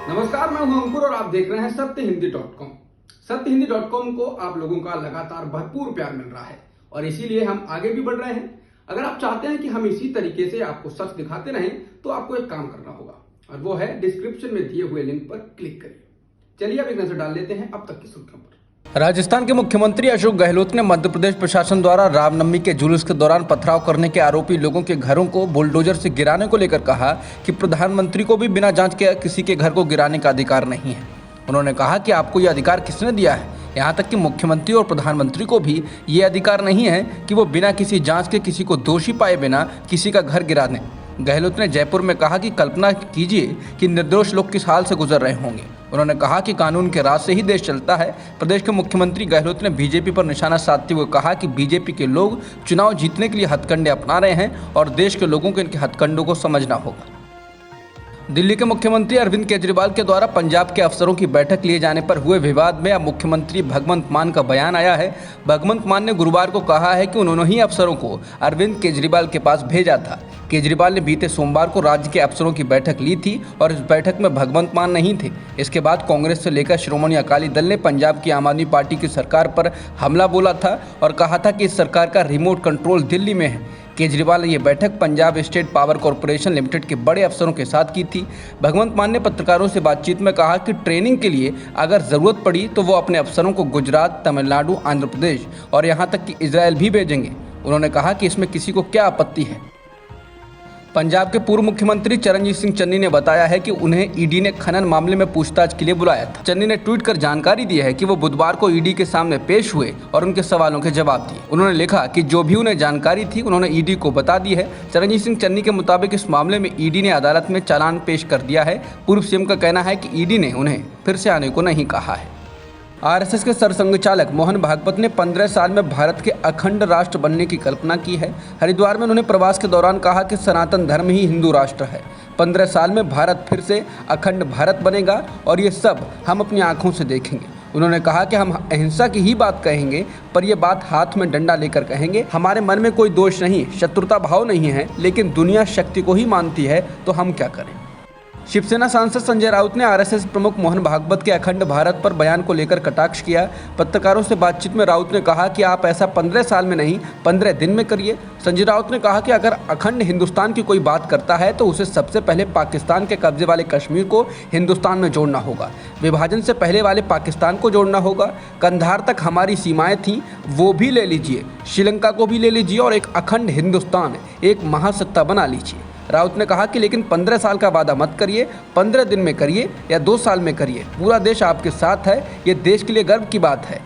नमस्कार, मैं हूं अंकुर और आप देख रहे हैं सत्यहिंदी.com। सत्यहिंदी.com को आप लोगों का लगातार भरपूर प्यार मिल रहा है और इसीलिए हम आगे भी बढ़ रहे हैं। अगर आप चाहते हैं कि हम इसी तरीके से आपको सच दिखाते रहें तो आपको एक काम करना होगा और वो है डिस्क्रिप्शन में दिए हुए लिंक पर क्लिक करिए। चलिए अब एक नजर डाल लेते हैं अब तक की सुर्खियों पर। राजस्थान के मुख्यमंत्री अशोक गहलोत ने मध्य प्रदेश प्रशासन द्वारा रामनवमी के जुलूस के दौरान पथराव करने के आरोपी लोगों के घरों को बुलडोजर से गिराने को लेकर कहा कि प्रधानमंत्री को भी बिना जांच के किसी के घर को गिराने का अधिकार नहीं है। उन्होंने कहा कि आपको यह अधिकार किसने दिया है? यहाँ तक कि मुख्यमंत्री और प्रधानमंत्री को भी ये अधिकार नहीं है कि वो बिना किसी जांच के किसी को दोषी पाए बिना किसी का घर गिरा दें। गहलोत ने जयपुर में कहा कि कल्पना कीजिए कि निर्दोष लोग किस हाल से गुजर रहे होंगे। उन्होंने कहा कि कानून के राज से ही देश चलता है। प्रदेश के मुख्यमंत्री गहलोत ने बीजेपी पर निशाना साधते हुए कहा कि बीजेपी के लोग चुनाव जीतने के लिए हथकंडे अपना रहे हैं और देश के लोगों को इनके हथकंडों को समझना होगा। दिल्ली के मुख्यमंत्री अरविंद केजरीवाल के द्वारा पंजाब के अफसरों की बैठक लिए जाने पर हुए विवाद में अब मुख्यमंत्री भगवंत मान का बयान आया है। भगवंत मान ने गुरुवार को कहा है कि उन्होंने ही अफसरों को अरविंद केजरीवाल के पास भेजा था। केजरीवाल ने बीते सोमवार को राज्य के अफसरों की बैठक ली थी और इस बैठक में भगवंत मान नहीं थे। इसके बाद कांग्रेस से लेकर श्रोमणी अकाली दल ने पंजाब की आम आदमी पार्टी की सरकार पर हमला बोला था और कहा था कि इस सरकार का रिमोट कंट्रोल दिल्ली में है। केजरीवाल ने यह बैठक Punjab state power corporation limited के बड़े अफसरों के साथ की थी। भगवंत मान ने पत्रकारों से बातचीत में कहा कि ट्रेनिंग के लिए अगर ज़रूरत पड़ी तो वो अपने अफसरों को गुजरात, तमिलनाडु, आंध्र प्रदेश और यहाँ तक कि इजरायल भी भेजेंगे। उन्होंने कहा कि इसमें किसी को क्या आपत्ति है। पंजाब के पूर्व मुख्यमंत्री चरणजीत सिंह चन्नी ने बताया है कि उन्हें ईडी ने खनन मामले में पूछताछ के लिए बुलाया था। चन्नी ने ट्वीट कर जानकारी दी है कि वो बुधवार को ईडी के सामने पेश हुए और उनके सवालों के जवाब दिए। उन्होंने लिखा कि जो भी उन्हें जानकारी थी उन्होंने ईडी को बता दी है। चरणजीत सिंह चन्नी के मुताबिक इस मामले में ईडी ने अदालत में चालान पेश कर दिया है। पूर्व सीएम का कहना है कि ईडी ने उन्हें फिर से आने को नहीं कहा है। आरएसएस के सरसंघ चालक मोहन भागवत ने 15 साल में भारत के अखंड राष्ट्र बनने की कल्पना की है। हरिद्वार में उन्होंने प्रवास के दौरान कहा कि सनातन धर्म ही हिंदू राष्ट्र है। 15 साल में भारत फिर से अखंड भारत बनेगा और ये सब हम अपनी आंखों से देखेंगे। उन्होंने कहा कि हम अहिंसा की ही बात कहेंगे, पर यह बात हाथ में डंडा लेकर कहेंगे। हमारे मन में कोई दोष नहीं, शत्रुता भाव नहीं है, लेकिन दुनिया शक्ति को ही मानती है, तो हम क्या करें। शिवसेना सांसद संजय राउत ने आरएसएस प्रमुख मोहन भागवत के अखंड भारत पर बयान को लेकर कटाक्ष किया। पत्रकारों से बातचीत में राउत ने कहा कि आप ऐसा 15 साल में नहीं 15 दिन में करिए। संजय राउत ने कहा कि अगर अखंड हिंदुस्तान की कोई बात करता है तो उसे सबसे पहले पाकिस्तान के कब्जे वाले कश्मीर को हिंदुस्तान में जोड़ना होगा, विभाजन से पहले वाले पाकिस्तान को जोड़ना होगा। कंधार तक हमारी सीमाएं थीं, वो भी ले लीजिए, श्रीलंका को भी ले लीजिए और एक अखंड हिंदुस्तान, एक महासत्ता बना लीजिए। राउत ने कहा कि लेकिन 15 साल का वादा मत करिए, 15 दिन में करिए या 2 साल में करिए, पूरा देश आपके साथ है, ये देश के लिए गर्व की बात है।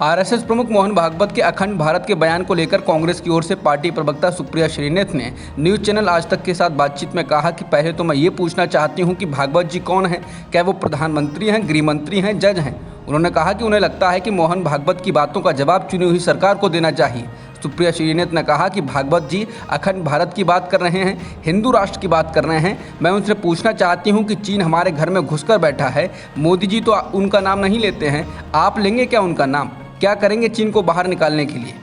आरएसएस प्रमुख मोहन भागवत के अखंड भारत के बयान को लेकर कांग्रेस की ओर से पार्टी प्रवक्ता सुप्रिया श्रीनेत ने न्यूज़ चैनल आज तक के साथ बातचीत में कहा कि पहले तो मैं ये पूछना चाहती हूँ कि भागवत जी कौन हैं? क्या वो प्रधानमंत्री हैं, गृह मंत्री हैं, जज हैं? उन्होंने कहा कि उन्हें लगता है कि मोहन भागवत की बातों का जवाब चुनी हुई सरकार को देना चाहिए। सुप्रिया श्रीनेत ने कहा कि भागवत जी अखंड भारत की बात कर रहे हैं, हिंदू राष्ट्र की बात कर रहे हैं। मैं उनसे पूछना चाहती हूं कि चीन हमारे घर में घुसकर बैठा है, मोदी जी तो उनका नाम नहीं लेते हैं, आप लेंगे क्या उनका नाम? क्या करेंगे चीन को बाहर निकालने के लिए?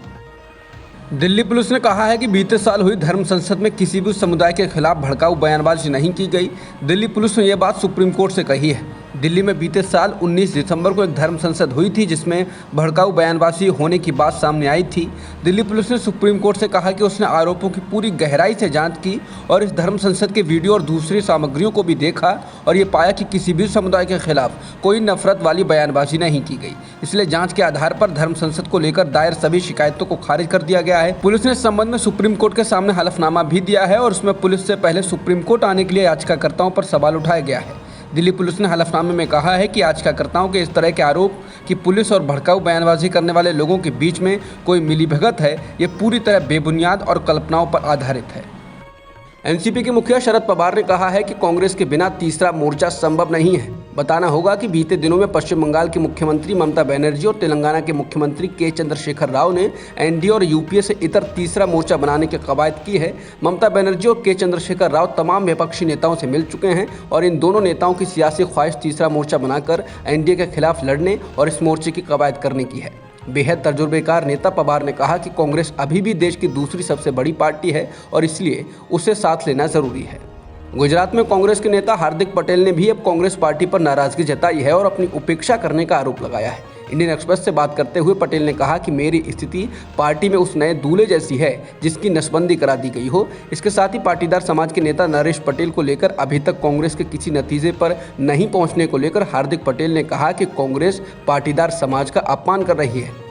दिल्ली पुलिस ने कहा है कि बीते साल हुई धर्म संसद में किसी भी समुदाय के खिलाफ भड़काऊ बयानबाजी नहीं की गई। दिल्ली पुलिस ने यह बात सुप्रीम कोर्ट से कही है। दिल्ली में बीते साल 19 दिसंबर को एक धर्म संसद हुई थी जिसमें भड़काऊ बयानबाजी होने की बात सामने आई थी। दिल्ली पुलिस ने सुप्रीम कोर्ट से कहा कि उसने आरोपों की पूरी गहराई से जांच की और इस धर्म संसद के वीडियो और दूसरी सामग्रियों को भी देखा और ये पाया कि किसी भी समुदाय के खिलाफ कोई नफरत वाली बयानबाजी नहीं की गई। इसलिए जांच के आधार पर धर्म संसद को लेकर दायर सभी शिकायतों को खारिज कर दिया गया है। पुलिस ने इस संबंध में सुप्रीम कोर्ट के सामने हलफनामा भी दिया है और उसमें पुलिस से पहले सुप्रीम कोर्ट आने के लिए याचिकाकर्ताओं पर सवाल उठाया गया है। दिल्ली पुलिस ने हलफनामे में कहा है कि याचिकाकर्ताओं के इस तरह के आरोप कि पुलिस और भड़काऊ बयानबाजी करने वाले लोगों के बीच में कोई मिलीभगत है, ये पूरी तरह बेबुनियाद और कल्पनाओं पर आधारित है। एनसीपी के मुखिया शरद पवार ने कहा है कि कांग्रेस के बिना तीसरा मोर्चा संभव नहीं है। बताना होगा कि बीते दिनों में पश्चिम बंगाल की मुख्यमंत्री ममता बनर्जी और तेलंगाना के मुख्यमंत्री के चंद्रशेखर राव ने एनडीए और यूपीए से इतर तीसरा मोर्चा बनाने की कवायद की है। ममता बनर्जी और के चंद्रशेखर राव तमाम विपक्षी नेताओं से मिल चुके हैं और इन दोनों नेताओं की सियासी ख्वाहिश तीसरा मोर्चा बनाकर एनडीए के खिलाफ लड़ने और इस मोर्चे की कवायद करने की है। बेहद तजुर्बेकार नेता पवार ने कहा कि कांग्रेस अभी भी देश की दूसरी सबसे बड़ी पार्टी है और इसलिए उसे साथ लेना जरूरी है। गुजरात में कांग्रेस के नेता हार्दिक पटेल ने भी अब कांग्रेस पार्टी पर नाराजगी जताई है और अपनी उपेक्षा करने का आरोप लगाया है। इंडियन एक्सप्रेस से बात करते हुए पटेल ने कहा कि मेरी स्थिति पार्टी में उस नए दूल्हे जैसी है जिसकी नसबंदी करा दी गई हो। इसके साथ ही पाटीदार समाज के नेता नरेश पटेल को लेकर अभी तक कांग्रेस के किसी नतीजे पर नहीं पहुंचने को लेकर हार्दिक पटेल ने कहा कि कांग्रेस पाटीदार समाज का अपमान कर रही है।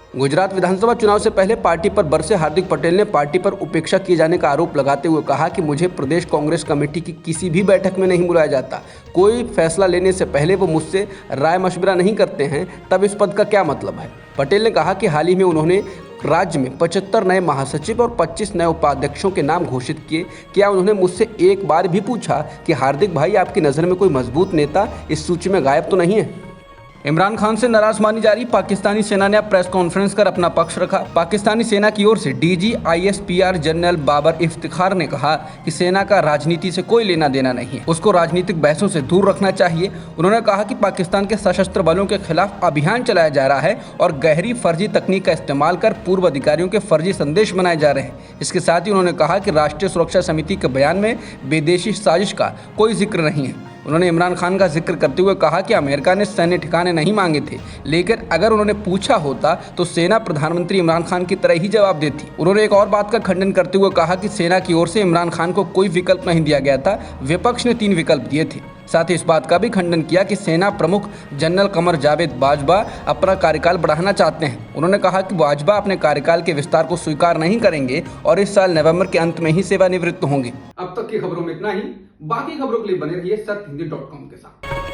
गुजरात विधानसभा चुनाव से पहले पार्टी पर बरसे हार्दिक पटेल ने पार्टी पर उपेक्षा किए जाने का आरोप लगाते हुए कहा कि मुझे प्रदेश कांग्रेस कमेटी की किसी भी बैठक में नहीं बुलाया जाता। कोई फैसला लेने से पहले वो मुझसे राय मशविरा नहीं करते हैं, तब इस पद का क्या मतलब है। पटेल ने कहा कि हाल ही में उन्होंने राज्य में 75 नए महासचिव और 25 नए उपाध्यक्षों के नाम घोषित किए। क्या उन्होंने मुझसे एक बार भी पूछा कि हार्दिक भाई आपकी नज़र में कोई मजबूत नेता इस सूची में गायब तो नहीं है। इमरान खान से नाराज मानी जा रही पाकिस्तानी सेना ने अब प्रेस कॉन्फ्रेंस कर अपना पक्ष रखा। पाकिस्तानी सेना की ओर से DG ISPR general Babar Iftikhar ने कहा कि सेना का राजनीति से कोई लेना देना नहीं है, उसको राजनीतिक बहसों से दूर रखना चाहिए। उन्होंने कहा कि पाकिस्तान के सशस्त्र बलों के खिलाफ अभियान चलाया जा रहा है और गहरी फर्जी तकनीक का इस्तेमाल कर पूर्व अधिकारियों के फर्जी संदेश बनाए जा रहे हैं। इसके साथ ही उन्होंने कहा कि राष्ट्रीय सुरक्षा समिति के बयान में विदेशी साजिश का कोई जिक्र नहीं है। उन्होंने इमरान खान का जिक्र करते हुए कहा कि अमेरिका ने सैन्य ठिकाने नहीं मांगे थे, लेकिन अगर उन्होंने पूछा होता तो सेना प्रधानमंत्री इमरान खान की तरह ही जवाब देती। उन्होंने एक और बात का खंडन करते हुए कहा कि सेना की ओर से इमरान खान को कोई विकल्प नहीं दिया गया था, विपक्ष ने 3 विकल्प दिए थे। साथ ही इस बात का भी खंडन किया कि सेना प्रमुख जनरल कमर जावेद बाजवा अपना कार्यकाल बढ़ाना चाहते हैं। उन्होंने कहा कि बाजवा अपने कार्यकाल के विस्तार को स्वीकार नहीं करेंगे और इस साल नवंबर के अंत में ही सेवानिवृत्त होंगे। अब तक की खबरों में इतना ही। बाकी खबरों के लिए बने रहिए सत्यहिंदी.com के साथ।